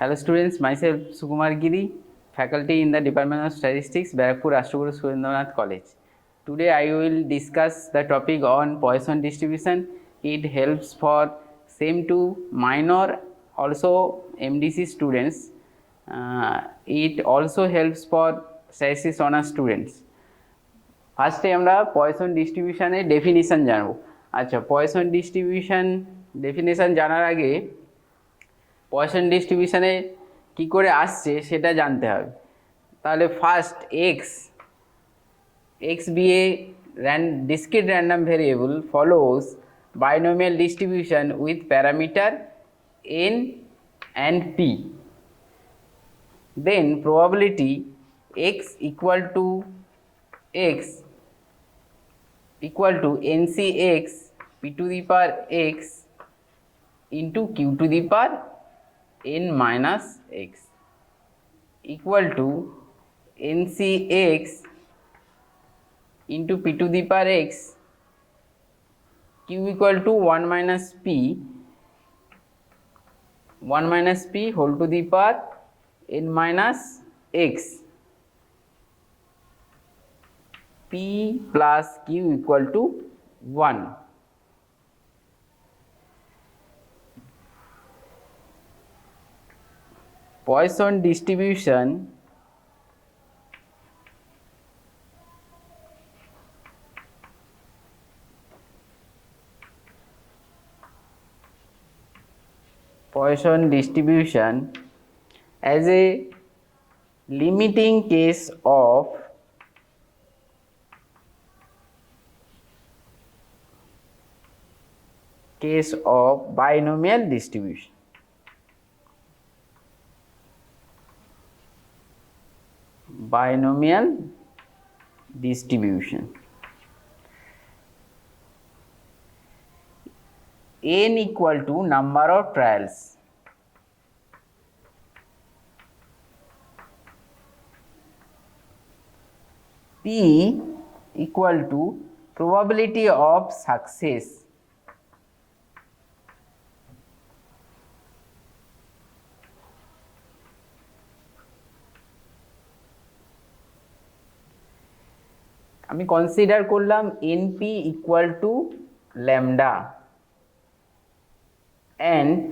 Hello students, myself Sukumar Giri, faculty in the Department of Statistics, Barakpur Rashtraguru Surendranath College. Today I will discuss the topic on Poisson distribution. It helps for same to minor also MDC students. It also helps for statistics honors students. ফার্স্টে আমরা poison ডিস্ট্রিবিউশনের definition জানবো। আচ্ছা, poison distribution definition জানার আগে poison ডিস্ট্রিবিউশনে কী করে আসছে সেটা জানতে হবে। তাহলে first x be A discrete random variable follows binomial distribution with parameter n and p. Then probability x equal to ncx p to the power x into q to the power n minus x equal to ncx into p to the power x q equal to 1 minus p whole to the power n minus x, p plus q equal to 1. Poisson distribution as a limiting case of binomial distribution. N equal to number of trials. P equal to probability of success. আমি consider করলাম np equal to lambda and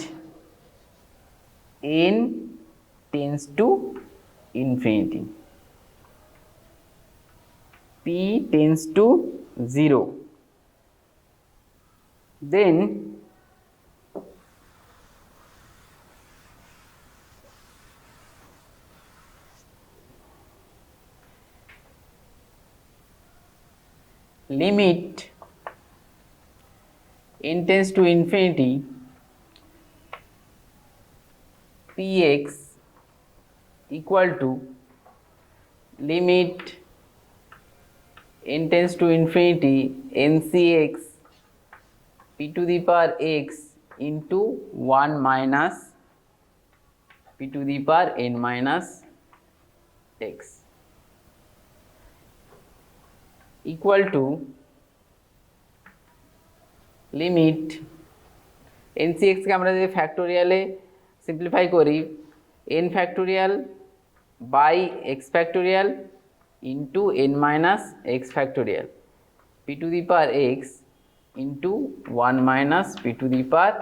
n tends to infinity, p tends to 0. Then limit n tends to infinity px equal to limit n tends to infinity ncx p to the power x into 1 minus p to the power n minus x equal to limit ncx কে আমরা যদি ফ্যাক্টোরিয়ালে simplify করি n factorial by x factorial into n minus x factorial p to the power x into 1 minus p to the power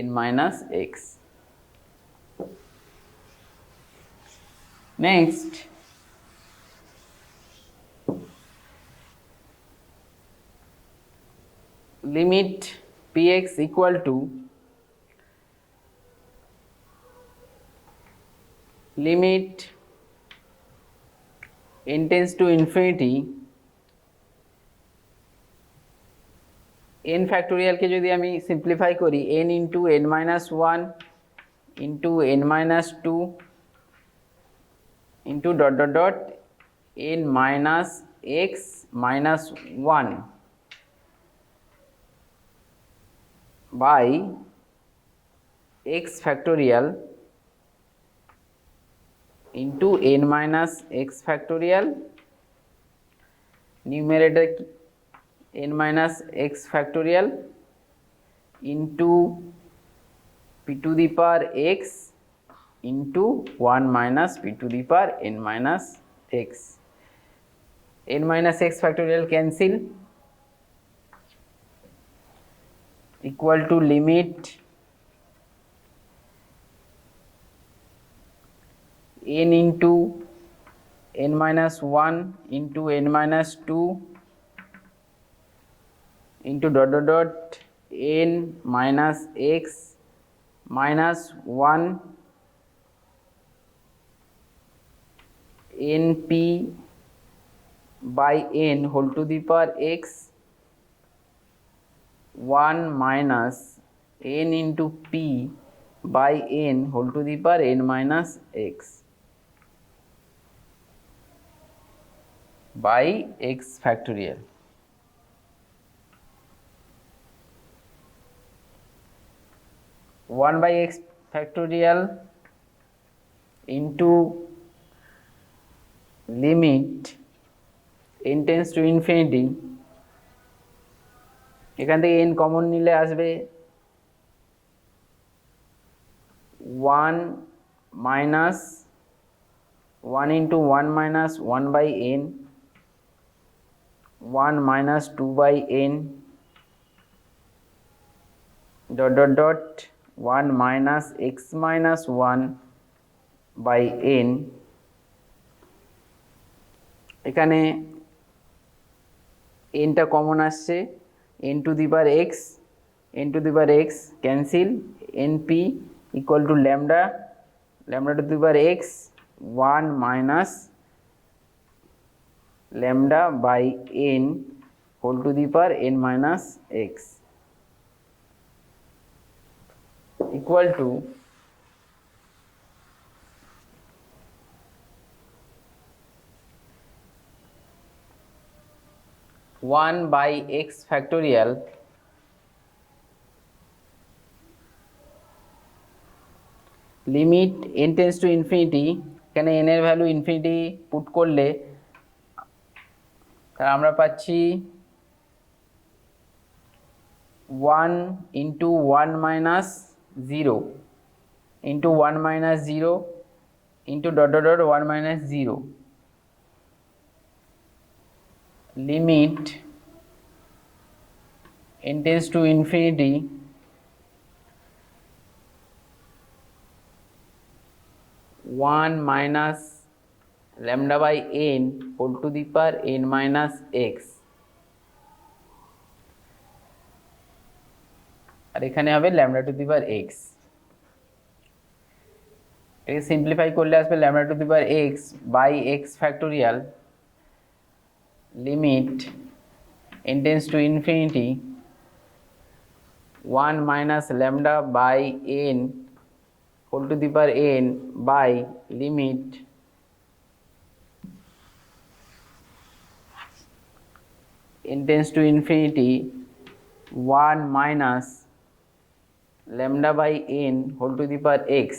n minus x. Next, limit px equal to limit n tends to infinity n factorial কে যদি আমি simplify করি n into n minus 1 into n minus 2 into dot dot dot n minus x minus 1 by x factorial into n minus x factorial, numerator n minus x factorial into p to the power x into 1 minus p to the power n minus x. n minus x factorial cancel, equal to limit n into n minus 1 into n minus 2 into dot dot dot n minus x minus 1 np by n whole to the power x 1 minus n into p by n whole to the power n minus x by x factorial. One by x factorial into limit n tends to infinity, এখান থেকে n common নিলে আসবে 1 minus 1 into 1 minus 1 by n 1 minus 2 by n dot dot dot 1 minus x minus 1 by n, এখানে n টা common আসছে n to the power x, n to the power x cancel, np equal to lambda, lambda to the power x 1 minus lambda by n whole to the power n minus x equal to 1 by x factorial limit n tends to infinity, এখানে n এর value infinity put করলে তাহলে আমরা পাচ্ছি 1 into 1 minus 0 into 1 minus 0 into dot dot dot 1 minus 0 limit n tends to infinity 1 minus lambda by n whole to the power n minus x, আর এখানে হবে lambda to the power x, এটাকে simplify করলে আসবে lambda to the power x by x factorial limit n tends to infinity 1 minus lambda by n whole to the power n by limit n tends to infinity 1 minus lambda by n whole to the power x,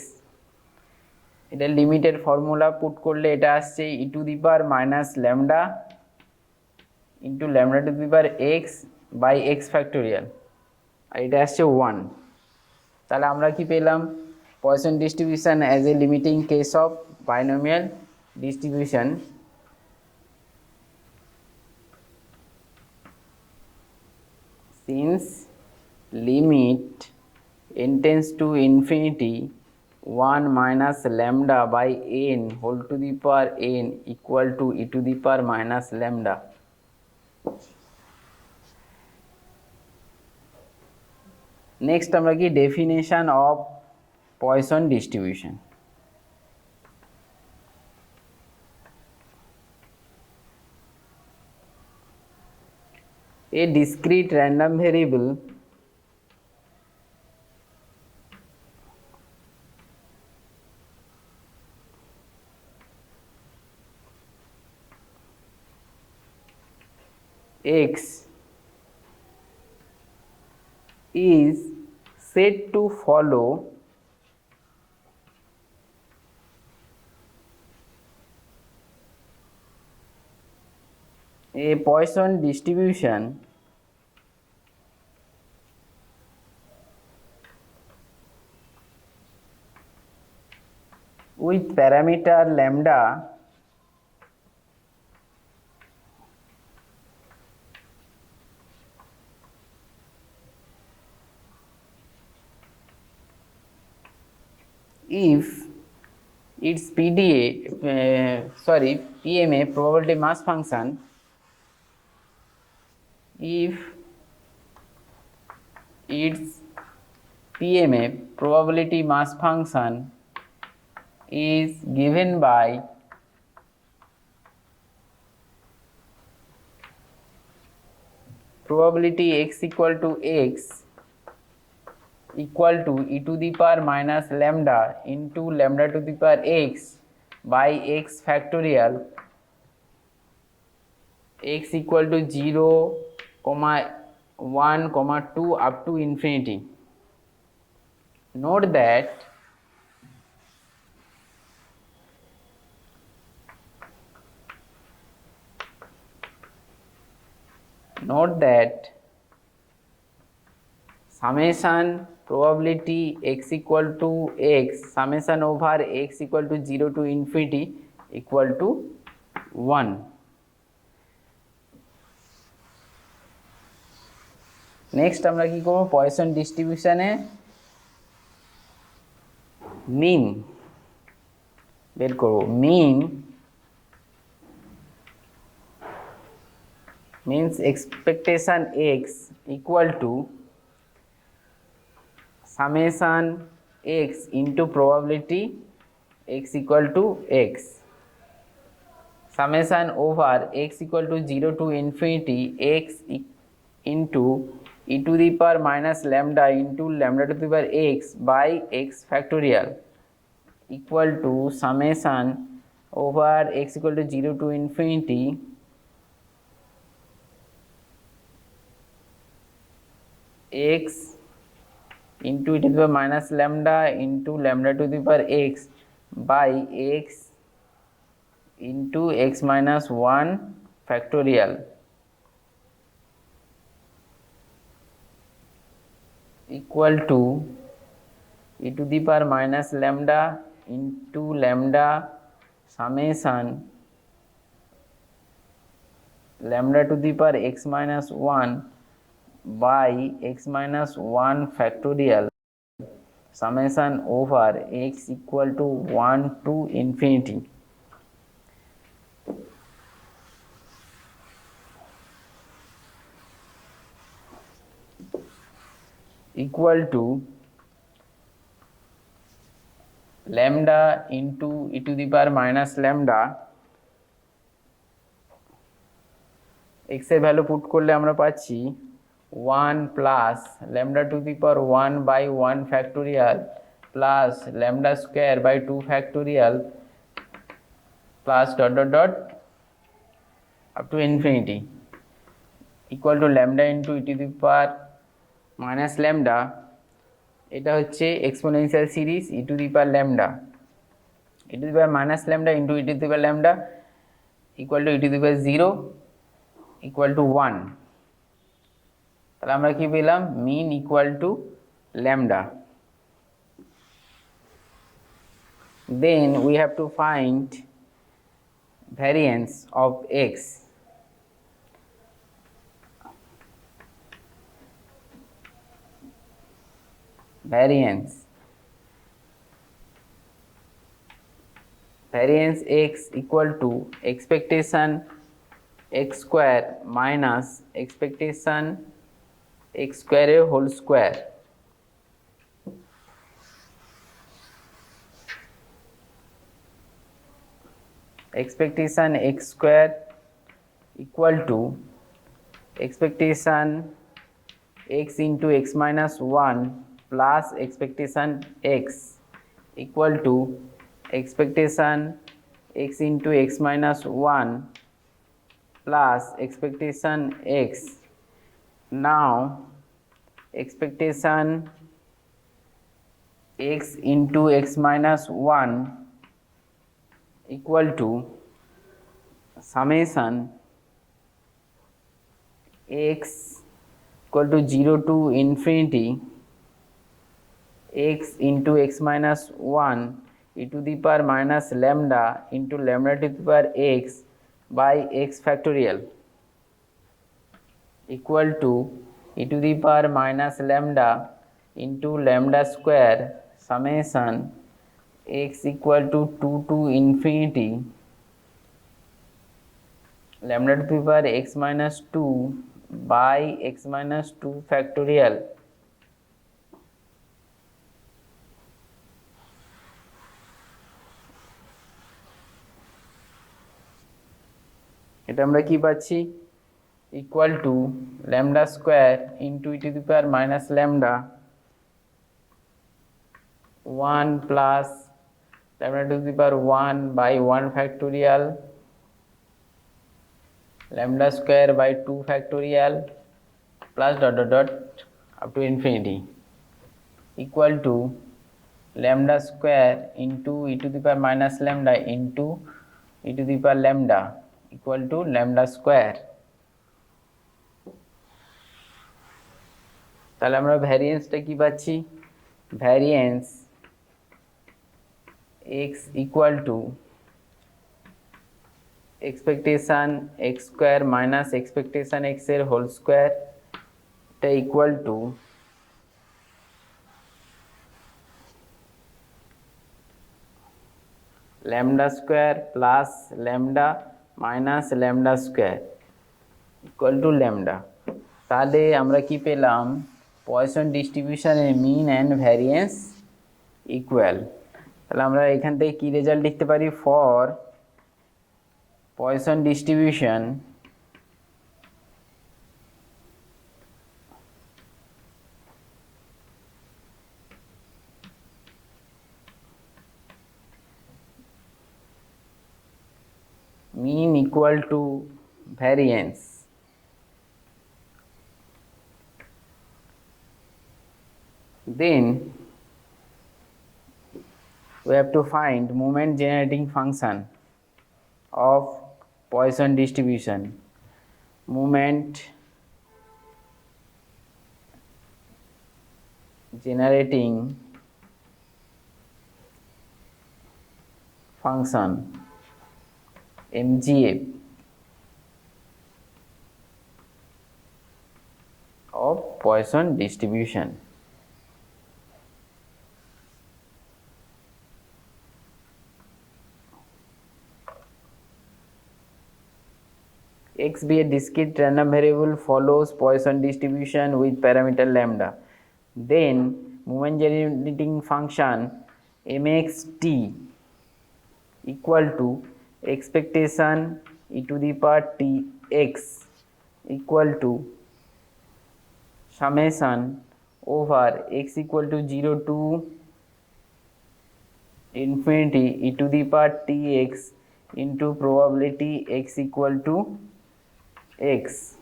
এটা লিমিটের formula put করলে এটা আসছে e to the power minus lambda into lambda to the power x by x factorial, আর এটা আসছে 1। তাহলে আমরা কি পেলাম, Poisson distribution as a limiting case of binomial distribution since limit n tends to infinity 1 minus lambda by n whole to the power n equal to e to the power minus lambda। Next আমরা কি definition of Poisson distribution। A discrete random variable x is said to follow a Poisson distribution with parameter lambda if its PMA probability mass function, if its PMA probability mass function is given by probability x equal to x equal to e to the power minus lambda into lambda to the power x by x factorial, x equal to 0, 1, 2 up to infinity. Note that summation probability x equal to x, summation over x equal to 0 to infinity equal to 1. Next আমরা কি করব, poison ডিস্ট্রিবিউশনে মিন বের করব। মিন means expectation x equal to summation x into probability x equal to x, summation over x equal to 0 to infinity x into e to the power minus lambda into lambda to the power x by x factorial equal to summation over x equal to 0 to infinity x into e to the power minus lambda into lambda to the power x by x into x minus 1 factorial equal to e to the power minus lambda into lambda summation lambda to the power x minus 1 by x minus 1 factorial summation over x equal to 1 to infinity equal to lambda into e to the power minus lambda, x এর value put করলে আমরা পাচ্ছি 1 plus lambda to the power 1 by 1 factorial plus lambda square by 2 factorial plus dot dot dot up to infinity equal to lambda into e to the power minus lambda, এটা হচ্ছে exponential series e to the power lambda, e to the power minus lambda into e to the power lambda equal to e to the power 0 equal to 1. তাহলে আমরা কি পেলাম, mean equal to lambda. Then we have to find variance of X. variance x equal to expectation x square minus expectation x square whole square expectation x square equal to expectation x into x minus 1 plus expectation x equal to expectation x into x minus 1 plus expectation x. Now expectation x into x minus 1 equal to summation x equal to 0 to infinity x into x minus 1 e to the power minus lambda into lambda to the power x by x factorial equal to e to the power minus lambda into lambda square summation x equal to 2 to infinity lambda to the power x minus 2 by x minus 2 factorial এটা আমরা কি পাচ্ছি equal to lambda square into e to the power minus lambda 1 plus lambda to the power 1 by 1 factorial lambda square by 2 factorial plus dot dot dot up to infinity equal to lambda square into e to the power minus lambda into e to the power lambda equal to lambda square তাহলে আমরা ভ্যারিয়েন্সটা কি পাচ্ছি variance x equal to expectation x square minus expectation x এর whole square এটা equal two lambda square plus lambda minus lambda square equal to lambda তাহলে আমরা কি পেলাম পয়সন ডিস্ট্রিবিউশনের মিন এন্ড ভ্যারিয়েন্স ইকুয়াল তাহলে আমরা এখান থেকে কি রেজাল্ট লিখতে পারি for Poisson distribution mean equal to variance then we have to find moment generating function of Poisson distribution moment generating function MGF of Poisson distribution x be a discrete random variable follows Poisson distribution with parameter lambda then moment generating function mxt equal to expectation e to the power tx equal to summation over x equal to 0 to infinity e to the power tx into probability x equal to x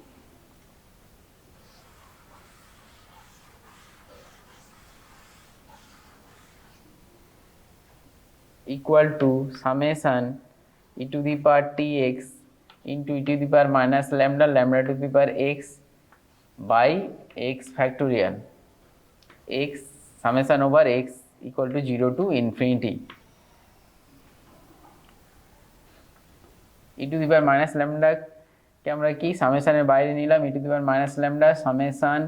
equal to summation e to the power tx into e to the power minus lambda lambda to the power x by x factorial x summation over x equal to 0 to infinity e to the power minus lambda কে আমরা কি সামেশনের বাইরে নিলাম e to the power minus lambda summation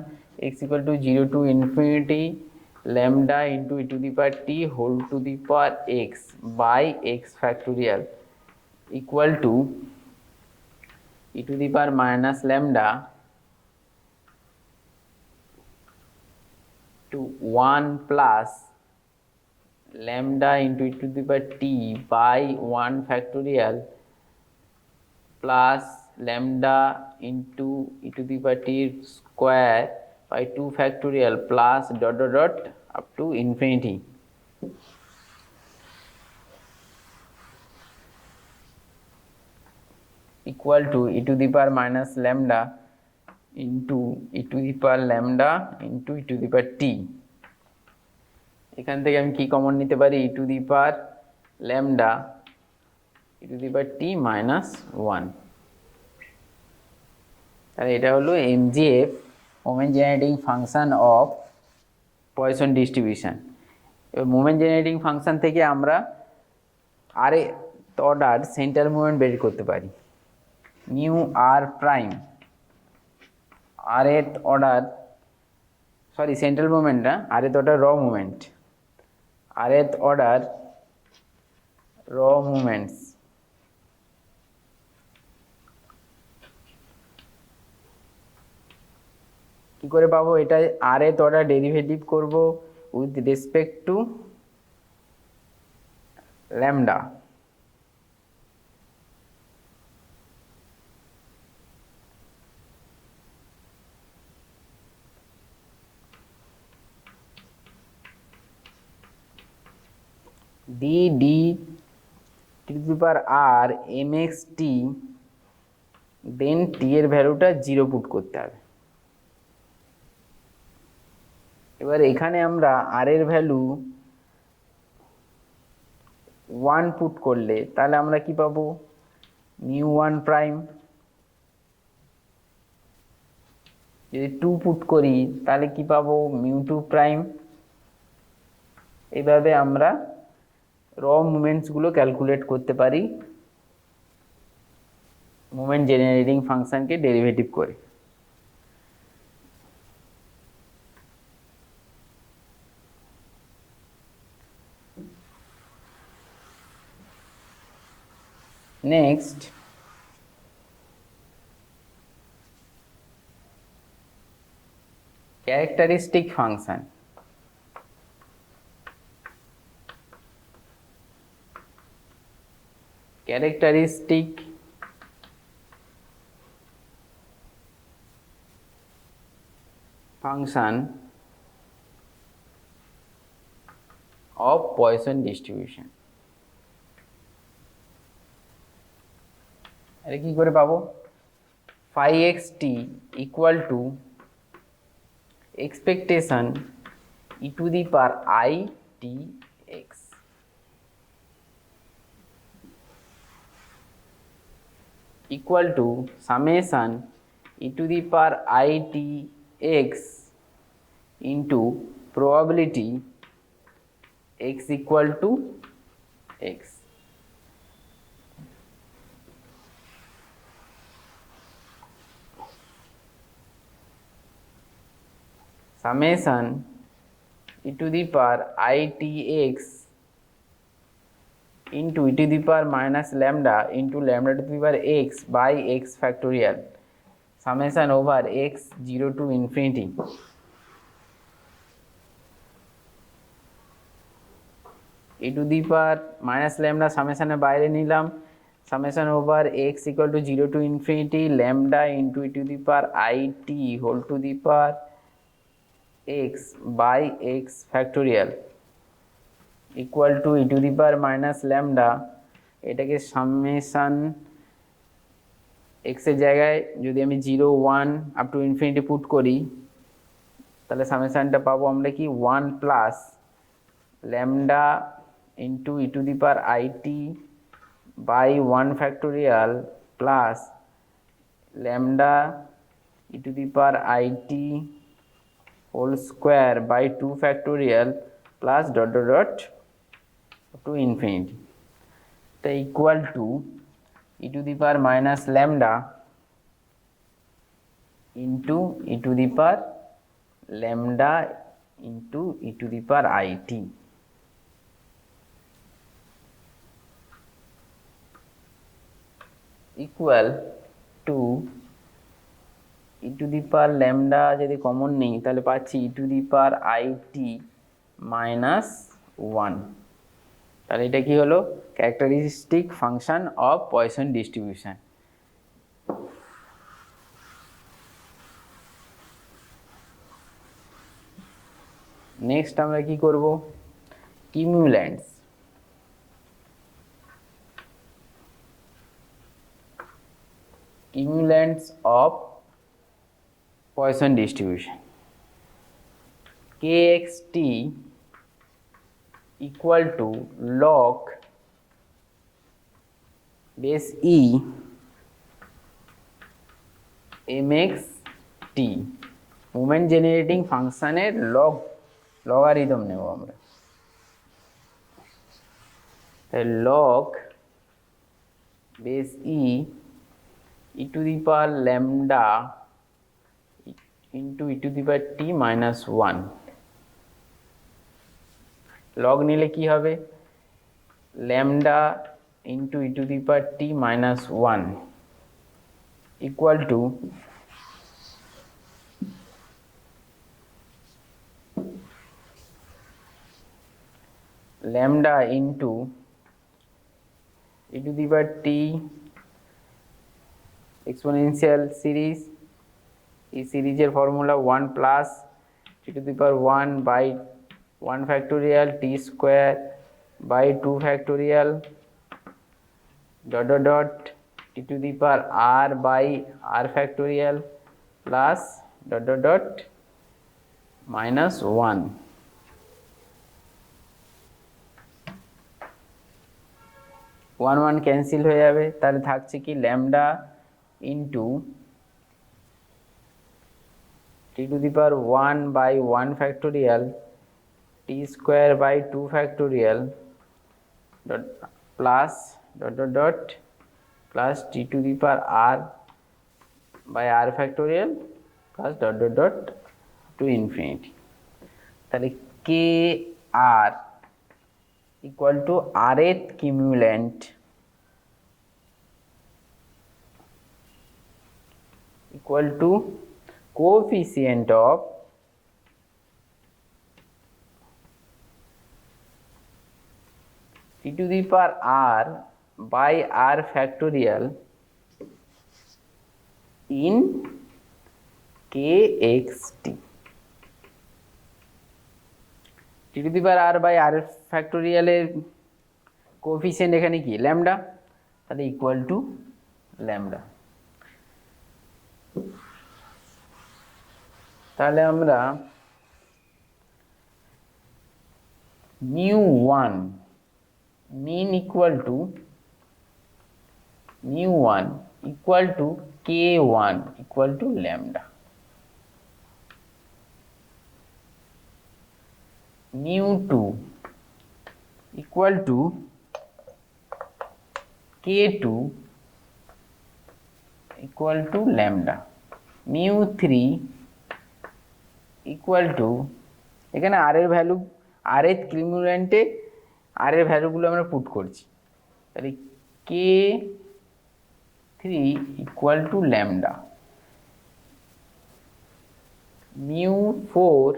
x equal to 0 to infinity lambda into e to the power t whole to the power x by x factorial equal to e to the power minus lambda to 1 plus lambda into e to the power t by 1 factorial plus lambda into e to the power t square by 2 factorial plus dot dot dot up to infinity equal to e to the power minus lambda into e to the power lambda into e to the power t এখান থেকে আমি কি common নিতে পারি e to the power lambda e to the power t minus 1 তাহলে এটা হলো MGF moment generating function of Poisson distribution এবার মোমেন্ট জেনারেটিং ফাংশন থেকে আমরা অর্ডার সেন্টার মুভমেন্ট বের করতে পারি। Mu r prime order central movement না, order r movement, order r movements কি করে পাবো? এটা অর্ডার ডেরিভেটিভ করব with respect to lambda. D to the power r M X T, then T এর ভ্যালুটা 0 পুট করতে হবে। এবার এখানে আমরা আর এর ভ্যালু 1 পুট করলে তাহলে আমরা কি পাবো? Mu 1 prime. যদি 2 পুট করি তাহলে কি পাবো? Mu 2 prime. এইভাবে আমরা র মুভমেন্টসগুলো ক্যালকুলেট করতে পারি মোমেন্ট জেনারেটিং ফাংশনকে ডেরিভেটিভ করে। Next characteristic function. Characteristic function of Poisson distribution। এটা কি করে পাবো? phi xt equal to expectation e to the power I t x equal to summation e to the power I t x into probability x equal to x। summation e to the power I t x into e to the power minus lambda into lambda to the power x by x factorial summation over x 0 to infinity e to the power minus lambda সামেশনের বাইরে নিলাম, summation over x equal to 0 to infinity lambda into e to the power I t whole to the power x by x factorial equal to e to the power minus lambda। এটাকে summation x এর জায়গায় যদি আমি 0 1 up to infinity put করি তাহলে সামেশনটা পাবো আমরা কি 1 plus lambda into e to the power i t by 1 factorial plus lambda e to the power i t whole square by 2 factorial plus dot dot dot to infinity. এটা equal to e to the power minus lambda into e to the power lambda into e to the power it equal to e to the power lambda যদি common নেই তাহলে পাচ্ছি e to the power it minus 1। তাহলে এটা কি হলো? Characteristic function of Poisson distribution. Next আমরা কি করব? Cumulants. Cumulants of Poisson distribution kxt equal to log base e mx t moment generating ফাংশনের লগারিদম নেব আমরা। log base e to the power lambda into e to the power t minus 1 log নিলে কি হবে lambda into e to the power t minus 1 equal to lambda into e to the power t exponential series এই সিরিজের formula 1 plus t to the power 1 by 1 factorial t square by 2 factorial dot dot dot t to the power r by r factorial plus dot dot dot minus 1 1 1 cancel হয়ে যাবে তাহলে থাকছে কি lambda into t to the power 1 by 1 factorial t square by 2 factorial dot plus dot dot dot plus t to the power r by r factorial plus dot dot dot to infinity তাহলে k r equal to rth cumulant equal to coefficient of t to the power r by r factorial in kxt t to the power r by r factorial এর coefficient এখানে কি lambda তাহলে equal to lambda তাহলে আমরা mu1 mean equal to mu1 equal to k1 equal to lambda mu2 equal to k2 equal to lambda mu3 equal to এখানে r এর value r এর ক্রিমুলেন্টে r এর ভ্যালুগুলো আমরা পুট করছি তাহলে k3 equal to lambda mu4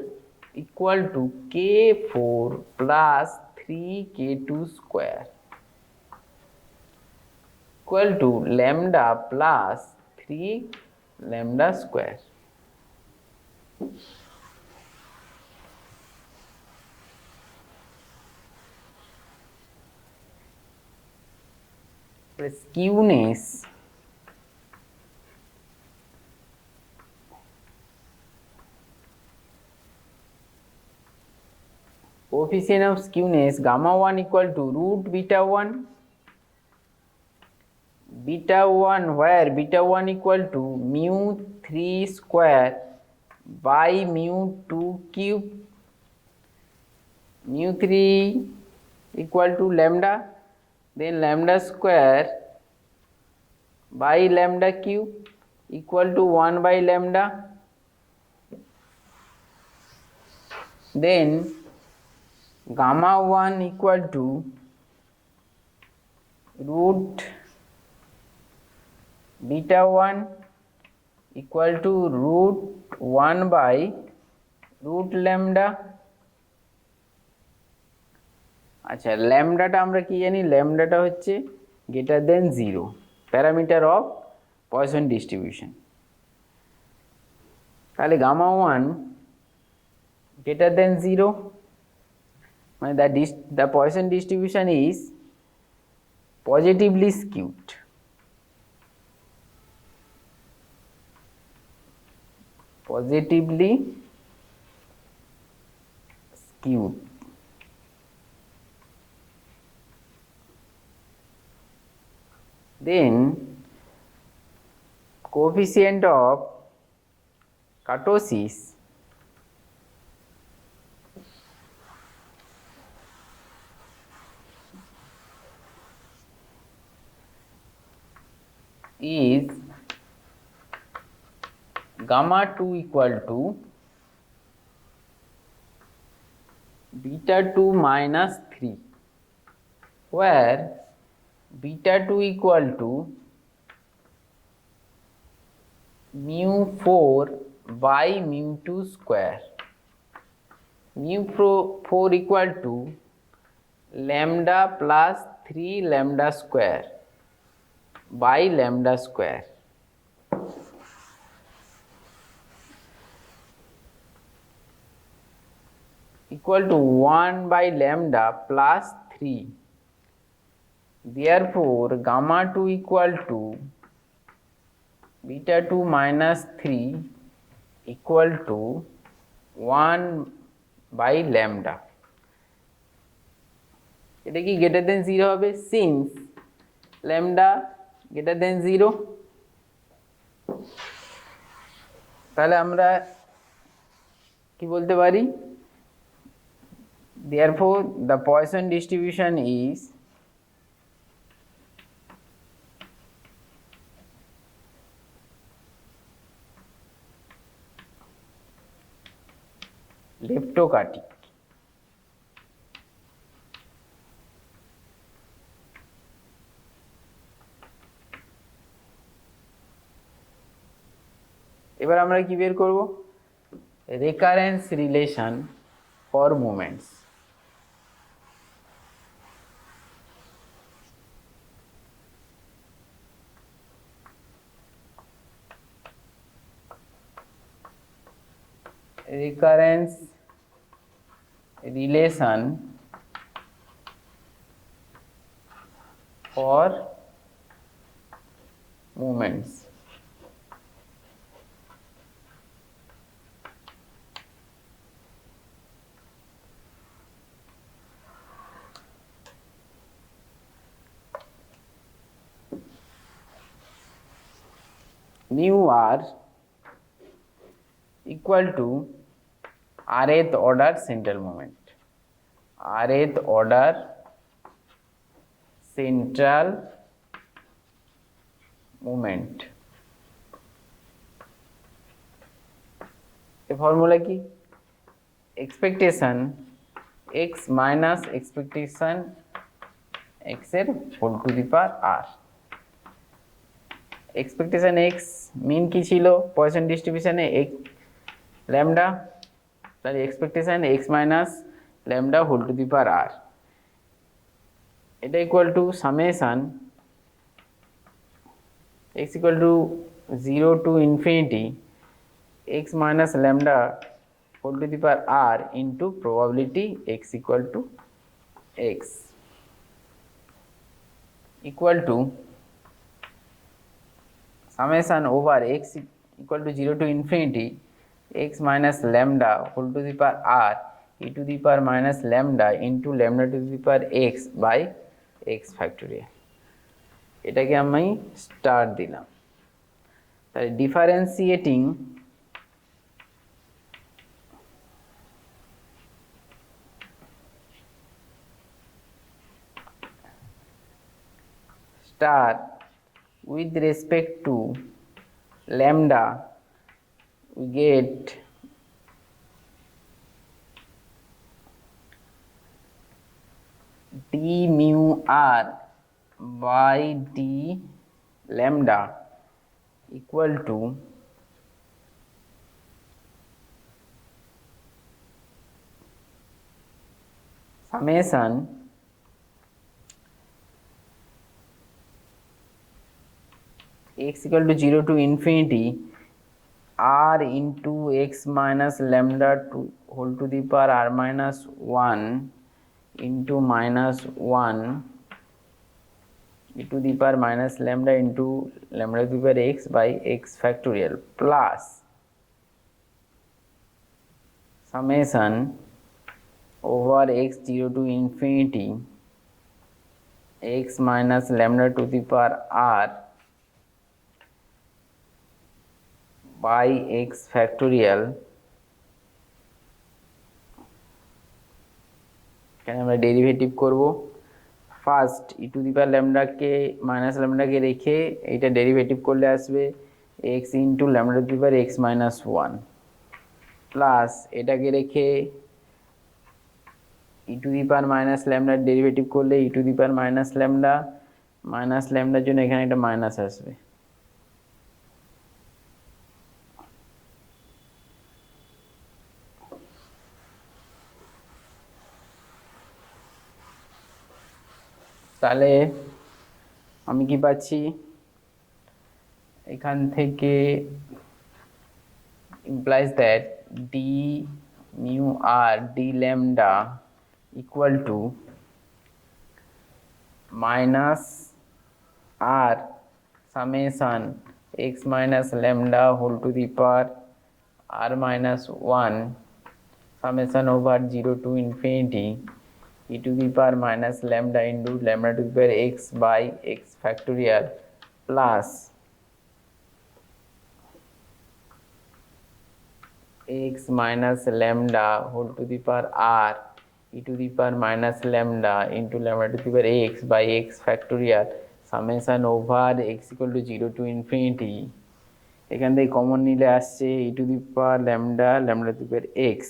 equal to k4 plus 3k2 square equal to lambda plus 3 lambda square skewness coefficient of skewness gamma 1 equal to root beta 1 where beta 1 equal to mu 3 square by mu 2 cube mu 3 equal to lambda then lambda square by lambda cube equal to 1 by lambda then gamma 1 equal to root beta 1 equal to root 1 by root lambda আচ্ছা ল্যামডাটা আমরা কি জানি ল্যামডাটা হচ্ছে greater than 0 parameter of Poisson distribution তাহলে gamma 1 greater than 0 মানে the Poisson distribution is positively skewed then coefficient of kurtosis gamma 2 equal to beta 2 minus 3, where beta 2 equal to mu 4 by mu 2 square, mu 4 equal to lambda plus 3 lambda square by lambda square, equal to 1 by lambda plus 3. Therefore, gamma 2 equal to beta 2 minus 3 equal to 1 by lambda. এটা কি greater than 0 হবে, since lambda greater than 0। তাহলে আমরা কি বলতে পারি, therefore the Poisson distribution is leptocartic। এবার আমরা কি বের করব, recurrence relation for moments. recurrence relation for movements। mu r equal to rth order central moment, rth order central moment। এই ফর্মুলা কি, expectation x minus expectation x এর whole to the power r। Expectation x mean কি ছিল Poisson ডিস্ট্রিবিউশনে x lambda, তাহলে expectation x minus lambda whole to the power r, এটা equal to summation x equal to 0 to infinity x minus lambda whole to the power r into probability x equal to x equal to summation over x equal to 0 to infinity x minus lambda whole to the power r e to the power minus lambda into lambda to the power x by x factorial। এটাকে আমি star দিলাম। তাহলে differentiating star with respect to lambda, we get d mu r by d lambda equal to summation x equal to 0 to infinity r into x minus lambda to whole to the power r minus 1 into minus 1 e to the power minus lambda into lambda to the power x by x factorial plus summation over x 0 to infinity x minus lambda to the power r by x factorial। এখানে আমরা derivative করব, first e to the power ল্যামডাকে minus ল্যামডাকে রেখে এইটা derivative করলে আসবে x into lambda to the power x minus one plus এটাকে রেখে e to the power minus ল্যামডার ডেরিভেটিভ করলে e to the power minus ল্যামডার জন্য এখানে একটা মাইনাস আসবে। তাহলে আমি কি পাচ্ছি এখান থেকে implies that d mu r d lambda equal to minus r summation x minus lambda whole to the power r minus 1 summation over 0 to infinity e to the power minus lambda into lambda to the power x by x factorial plus x minus lambda whole to the power r e to the power minus lambda into lambda to the power x by x factorial summation over x equal to 0 to infinity এখান থেকে common নিলে আসছে e to the power lambda to the power x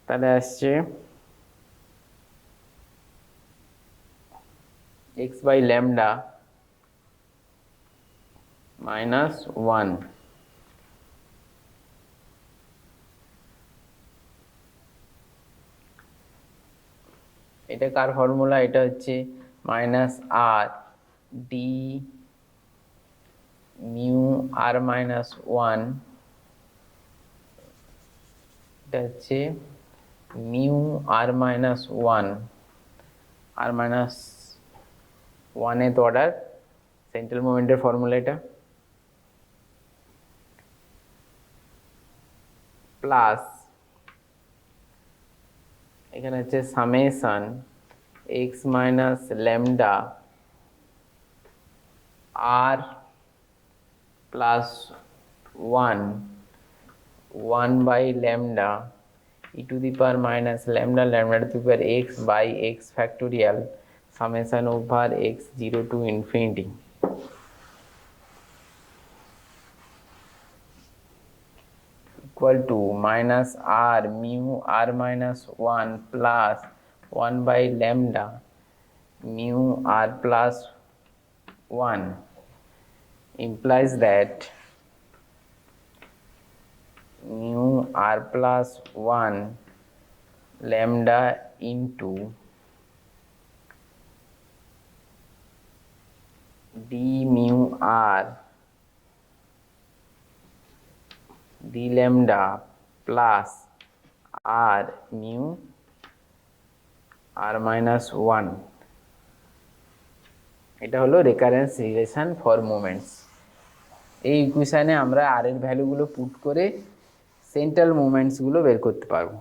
তাহলে আসছে x by lambda minus 1 এটা কার formula? এটা হচ্ছে minus r d mu r minus one, এটা হচ্ছে mu r minus one, r minus oneth order central মোমেন্টের ফর্মুলা এটা, plus এখানে হচ্ছে summation x minus lambda r plus one by lambda e to the power minus lambda to the power x by x factorial summation over x 0 to infinity equal to minus r mu r minus 1 plus 1 by lambda mu r plus 1 implies that mu r plus 1 lambda into d mu r d lambda plus r mu r minus 1 এটা হলো recurrence relation for moments. এই ইকুয়েশনে আমরা আর এর ভ্যালুগুলো put করে central মোমেন্টসগুলো বের করতে পারবো।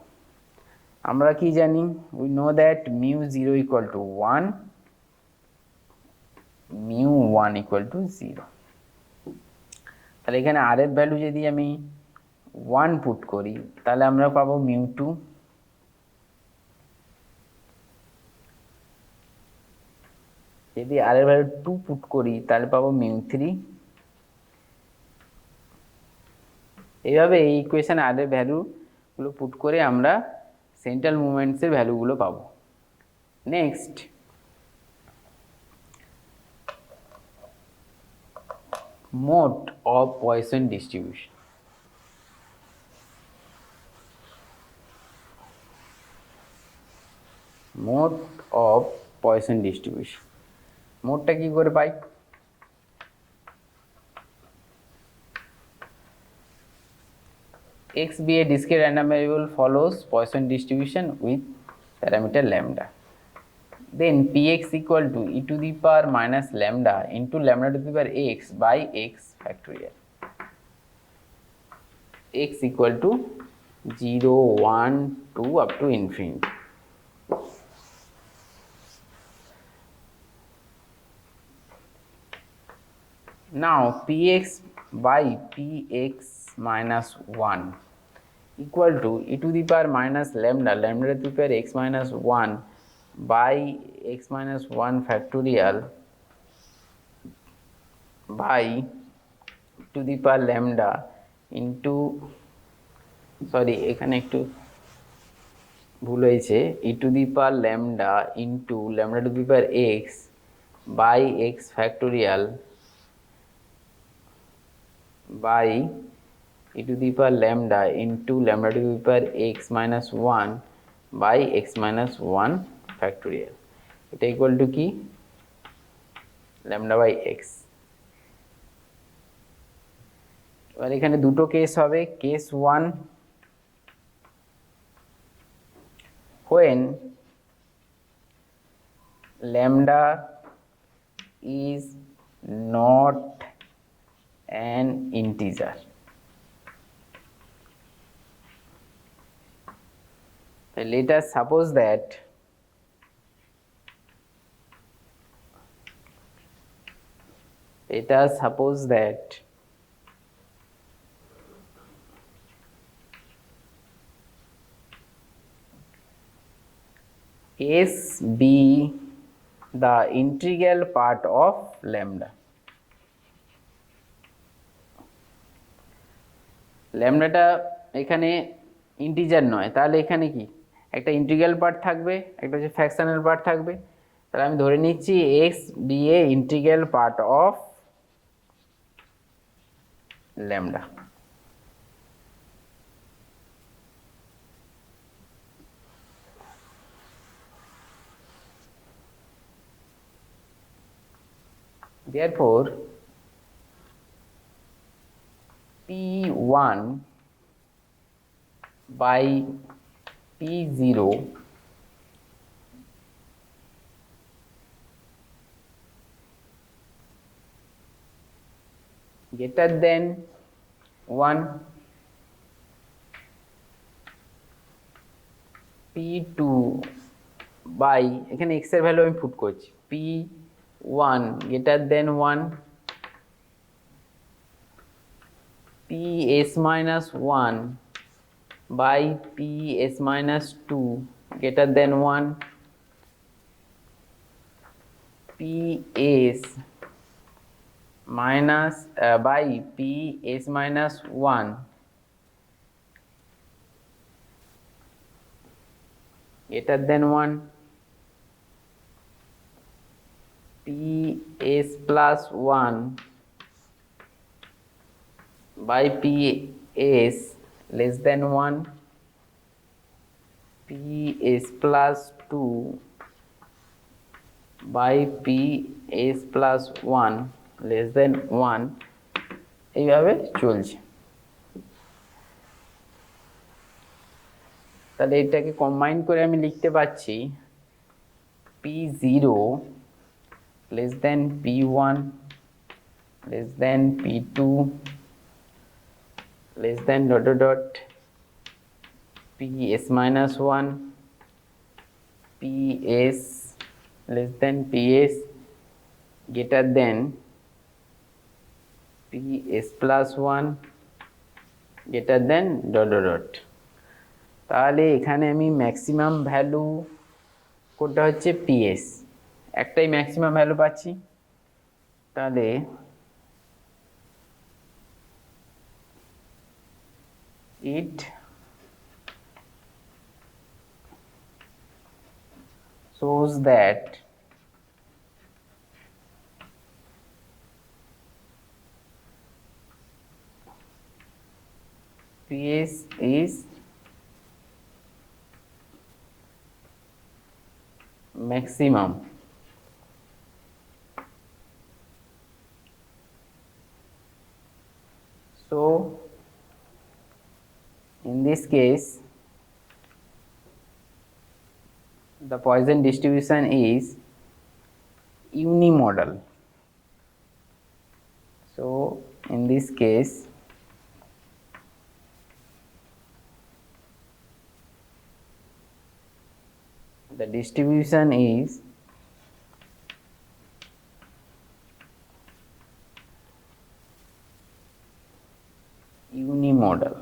আমরা কি জানি? We know that mu 0 equal to 1, mu 1 equal to 0। তাহলে এখানে আর এর ভ্যালু যদি আমি 1 পুট করি তাহলে আমরা পাবো মিউ 2, যদি আর এর ভ্যালু 2 পুট করি তাহলে পাবো মিউ 3। এইভাবে এই ইকুয়েশনে আর এর ভ্যালুগুলো পুট করে আমরা সেন্ট্রাল মুভমেন্টসের ভ্যালুগুলো পাবো। Next mode of Poisson distribution. Mode of Poisson distribution, মোডটা কি করে পাই? x be a discrete random variable follows Poisson distribution with parameter lambda. Then px equal to e to the power minus lambda into lambda to the power x by x factorial. X equal to 0, 1, 2 up to infinity. Now px by px minus 1 equal to e to the power minus lambda to the power x minus 1 by x minus 1 factorial by to the power lambda into, sorry এখানে একটু ভুল হয়েছে, e to the power lambda into lambda to the power x by x factorial by e to the power lambda into lambda to the power x minus 1 by x minus 1 factorial, এটা equal two কি lambda by x। এবার এখানে দুটো case হবে, case 1 when lambda is not an integer, let us suppose that s be the integral part of lambda, ল্যামডাটা এখানে integer নয়, তাহলে এখানে কি একটা ইন্টিগ্রাল পার্ট থাকবে, একটা হচ্ছে ফ্র্যাকশনাল পার্ট থাকবে। তাহলে আমি ধরে নিচ্ছি x be a integral part of lambda. Therefore P1 by P0 greater than 1, P2 by, এখানে x এর ভ্যালু আমি পুট করছি, P1 greater than 1, Ps minus 1 by Ps minus 2 greater than 1, Ps minus by Ps minus 1 greater than 1, Ps plus 1 by Ps less than 1, Ps plus 2 by Ps plus 1 less than 1, এইভাবে চলছে। তাহলে এটাকে combine করে আমি লিখতে পাচ্ছি P0 less than P1 less than P2 less than dot dot dot Ps minus 1 Ps less than Ps greater than Ps plus 1 greater than dot dot dot। তাহলে এখানে আমি ম্যাক্সিমাম ভ্যালু কোনটা হচ্ছে Ps, একটাই ম্যাক্সিমাম ভ্যালু পাচ্ছি। তাহলে it shows that Ps is maximum. So in this case the Poisson distribution is unimodal. So in this case the distribution is unimodal.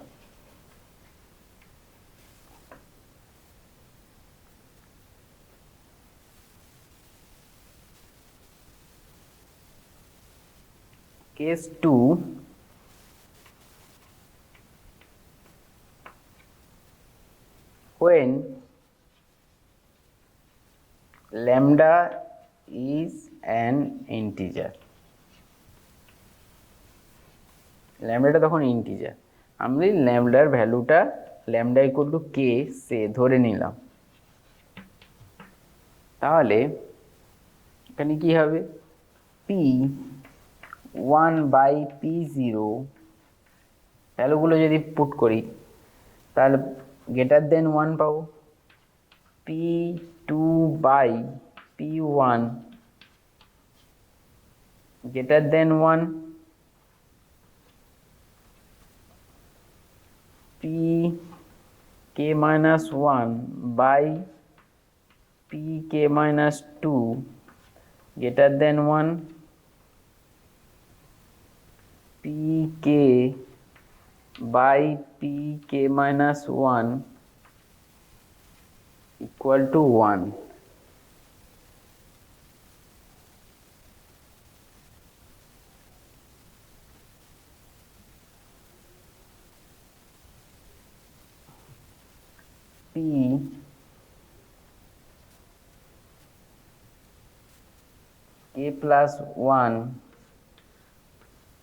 Case 2, when lambda is an integer, ল্যামডাটা তখন integer, আমি ল্যামডার ভ্যালুটা lambda equal to কে সে ধরে নিলাম, তাহলে এখানে কি হবে, P 1/p0 ভ্যালুগুলো যদি পুট করি তাহলে গ্রেটার দেন 1 পাবো, p2/p1 greater than 1, pk-1/pk-2 greater than 1, pk/pk-1 equal to 1. P k plus 1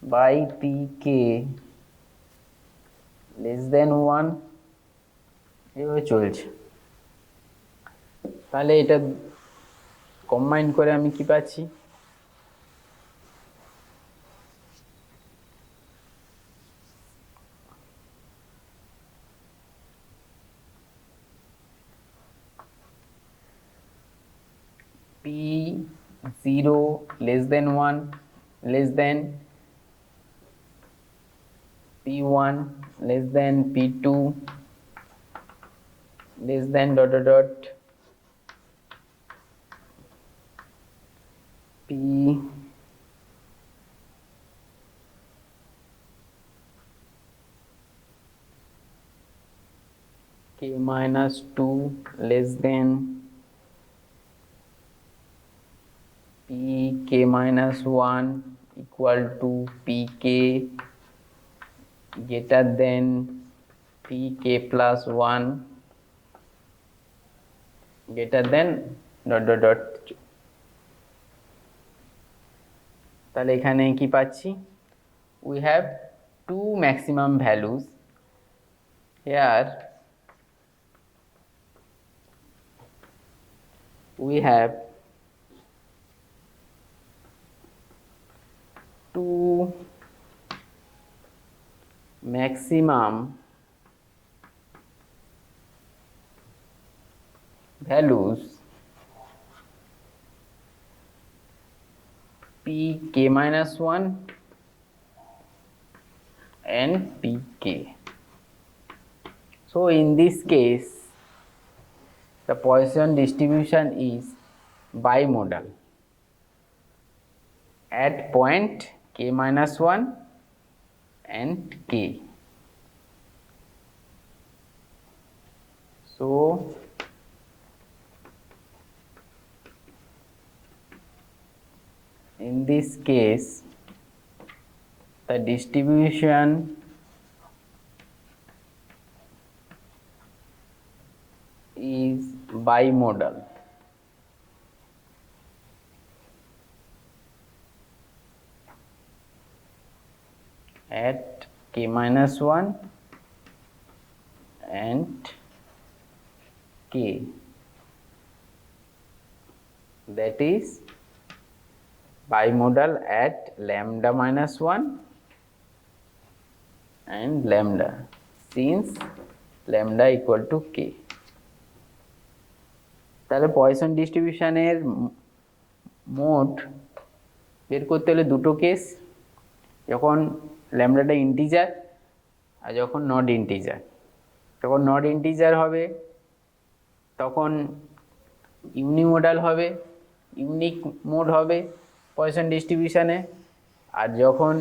by pk less than 1 এভাবে চলছে। তাহলে এটা কম্বাইন করে আমি কি পাচ্ছি, p0 less than 1 less than p1 less than p2 less than ... p k-2 less than pk-1 equal to pk greater than pk plus 1 greater than ... তাহলে এখানে কি পাচ্ছি, we have two maximum values here, we have two maximum values pk-1 and pk. So in this case the Poisson distribution is bimodal at point k-1 and k. So in this case the distribution is bimodal at k-1 and k, that is bimodal at lambda minus 1 and lambda, since lambda equal to k. তাহলে poison ডিস্ট্রিবিউশনের mode বের করতে হলে দুটো case, যখন ল্যামডাটা integer আর যখন not integer. যখন not integer হবে তখন ইউনিমোডাল হবে, ইউনিক মোড হবে পয়সন ডিস্ট্রিবিউশনে, আর যখন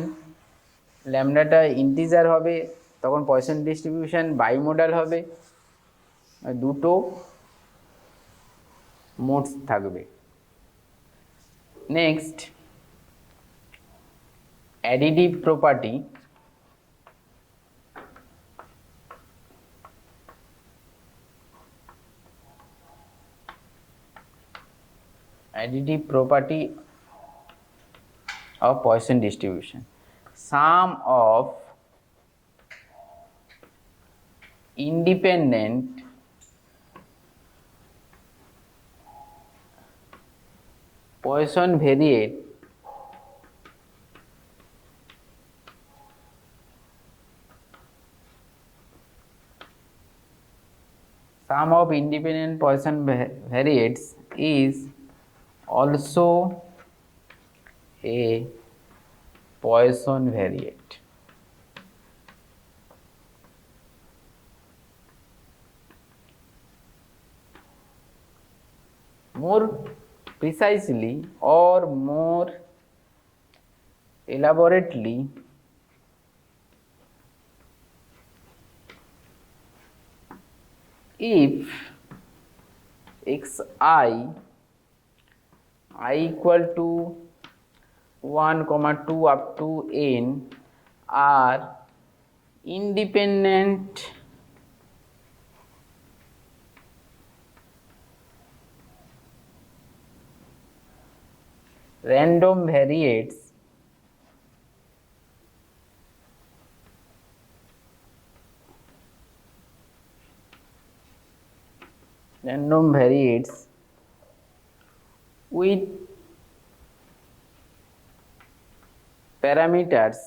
ল্যামডাটা ইন্টিজার হবে তখন পয়সন ডিস্ট্রিবিউশন বাইমোডাল হবে, দুটো মোডস থাকবে। Next additive property, additive property of Poisson distribution. Sum of independent Poisson variate sum of independent Poisson variates is also a Poisson variate. More precisely or more elaborately, if I equal to 1, 2 up to n are independent random variates with parameters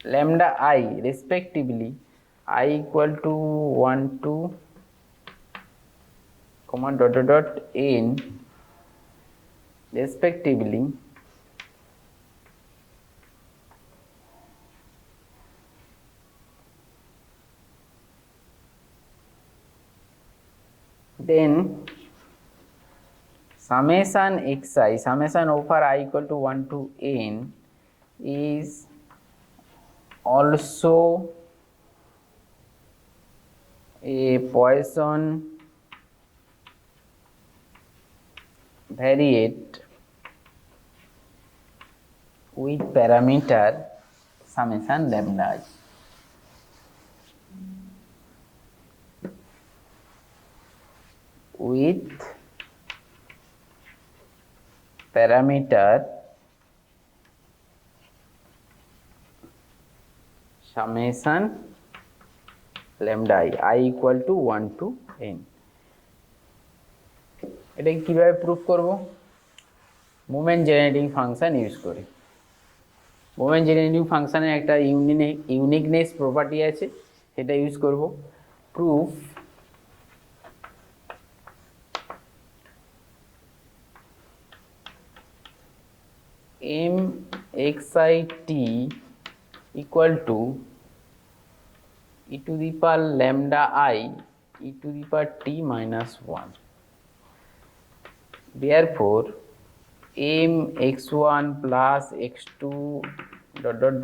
lambda I respectively, I equal to 1 to n respectively, then summation xi, summation over I equal to 1 to n is also a Poisson variate with parameter summation lambda I. With parameter summation lambda I equal to 1 to n. এটা কিভাবে proof করব? Moment generating function use করে। Moment generating ফাংশনের একটা uniqueness property আছে, সেটা use করব। Proof mxit equal to e to the power lambda I e to the power t minus 1. Therefore, mx1 plus x2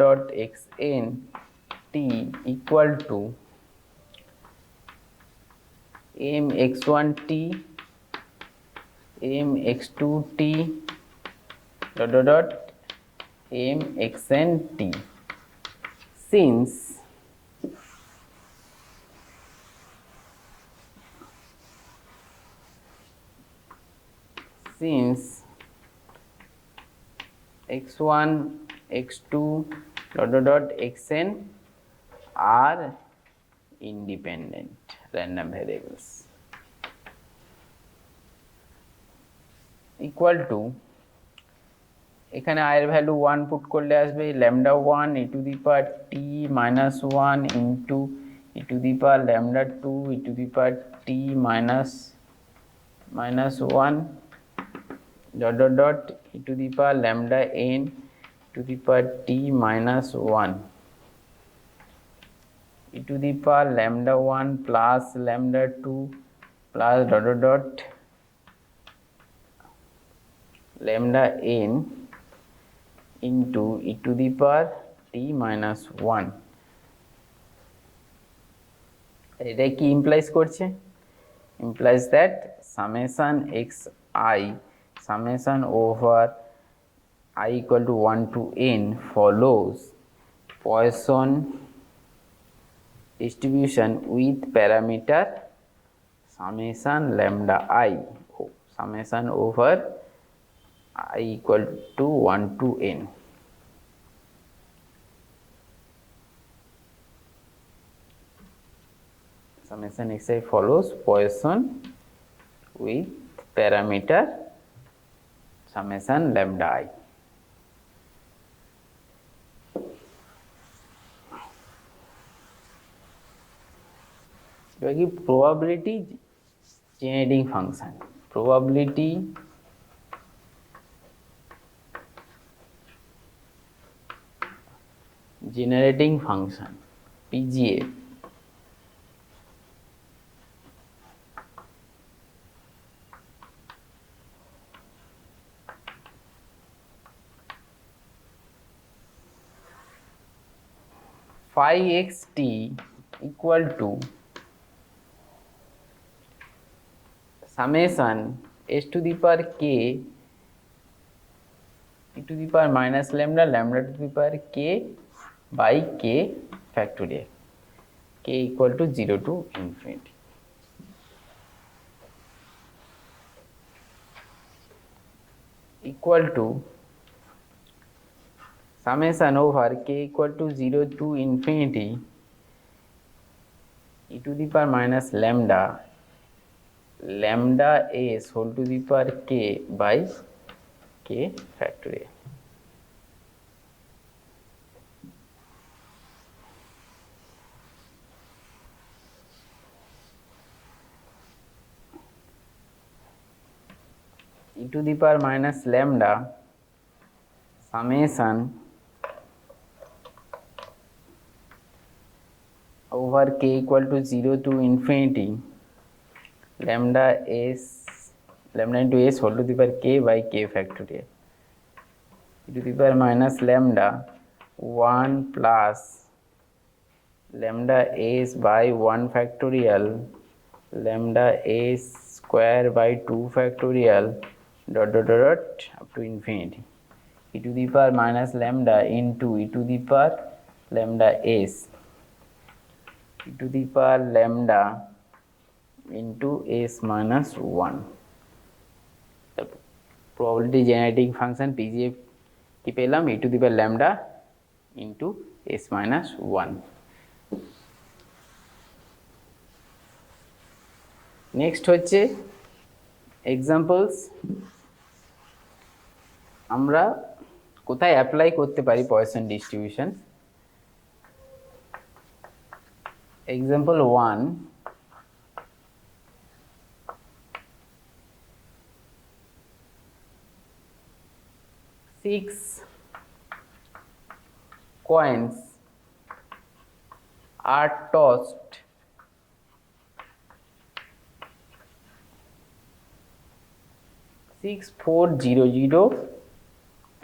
dot xn t equal to mx1t mx2t dot mxn t. Since x1 x2 dot xn are independent random variables, equal to এখানে I এর value 1 put করলে আসবে lambda 1 e to the power t minus 1 into e to the power lambda 2 e to the power t minus 1 dot e to the power lambda n to the power t minus 1 e to the power lambda 1 plus lambda 2 plus dot lambda n into e to the power t minus 1. এটা কি implies করছে? Implies that summation xi summation over I equal to 1 to n follows Poisson distribution with parameter summation lambda I, summation over I equal to 1 to n. Summation xi follows Poisson with parameter summation lambda I. এবার কি probability generating function, probability generating function PGA phi xt equal to summation s to the power k e to the power minus lambda lambda to the power k by k factorial, k equal to 0 to infinity. Equal to summation over k equal to 0 to infinity e to the power minus lambda lambda s whole to the power k by k factorial. E to the power minus lambda summation over k equal to 0 to infinity lambda into s whole to the power k by k factorial, e to the power minus lambda 1 plus lambda s by 1 factorial lambda s square by 2 factorial dot up to infinity, e to the power minus lambda into e to the power lambda s e to the power lambda into s minus 1. The probability generating function PGF কি পেলাম e to the power lambda into s minus 1. Next হচ্ছে examples, আমরা কোথায় apply করতে পারি poison distribution. Example 1, six coins are tossed six four zero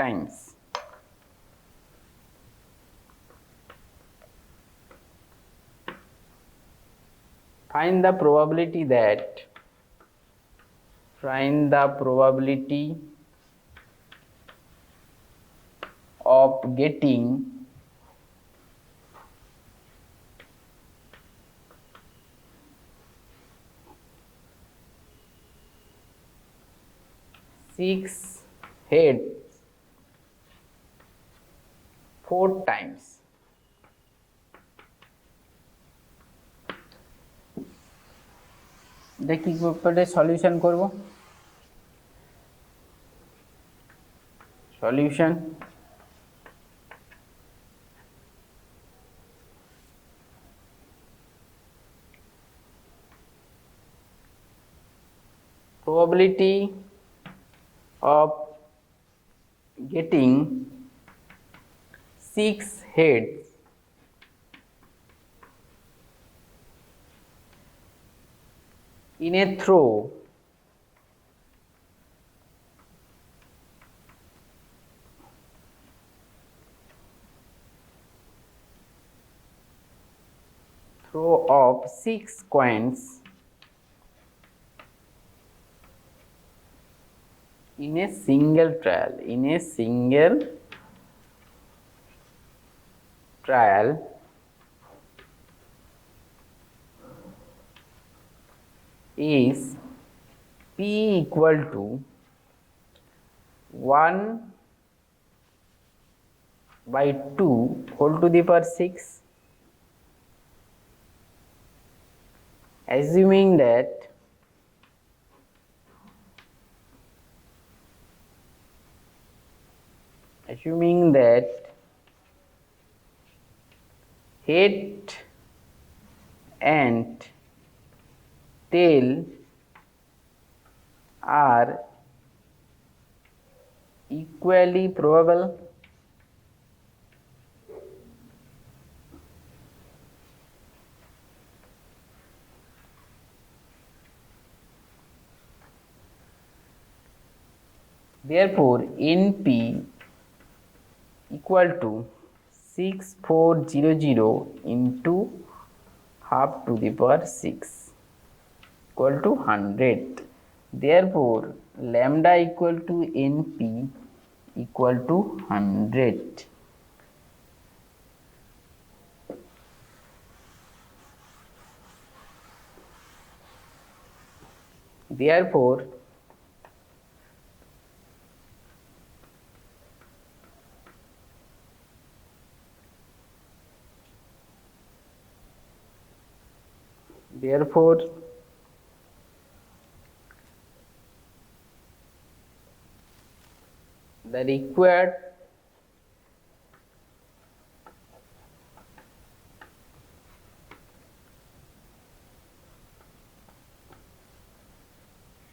times. Find the probability of getting six heads 4 times. দেখি কিভাবে solution করব। Solution probability of getting 6 heads in a throw of 6 coins in a single trial is p equal to 1 by 2 whole to the power 6, assuming that head and tail are equally probable. Therefore, NP equal to 6400 into half to the power 6 equal to 100. Therefore, lambda equal to NP equal to 100. Therefore, the required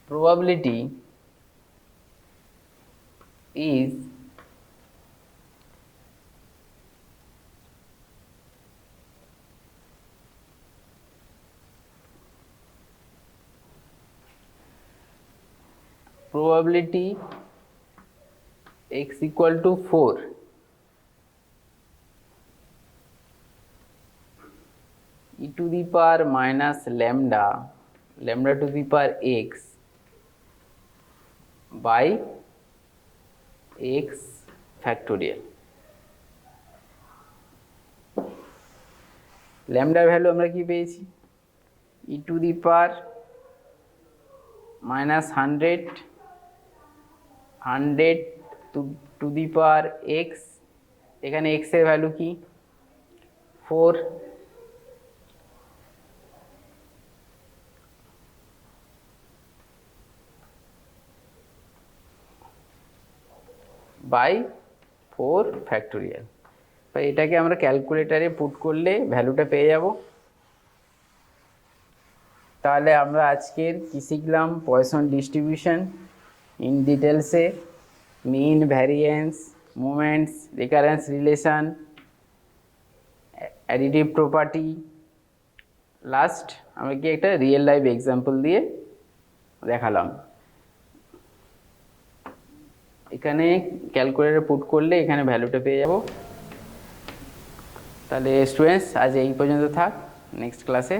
probability is x equal to 4 e to the power minus lambda to the power x by x factorial. ল্যামডার value আমরা কি পেয়েছি, e to the power minus 100 to the power x, এখানে x এর value কি 4, by 4 factorial. তো এটাকে আমরা ক্যালকুলেটারে পুট করলে ভ্যালুটা পেয়ে যাব। তাহলে আমরা আজকের কি শিখলাম, পয়সন ডিস্ট্রিবিউশন ইন ডিটেলসে, mean, variance, moments, recurrence relation, additive property. Last আমরা কি একটা রিয়েল লাইফ এক্সাম্পল দিয়ে দেখালাম। এখানে ক্যালকুলেটরে পুট করলে এখানে ভ্যালুটা পেয়ে যাব। তাহলে স্টুডেন্টস আজ এই পর্যন্ত থাক, নেক্সট ক্লাসে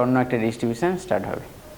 অন্য একটা ডিস্ট্রিবিউশন স্টার্ট হবে।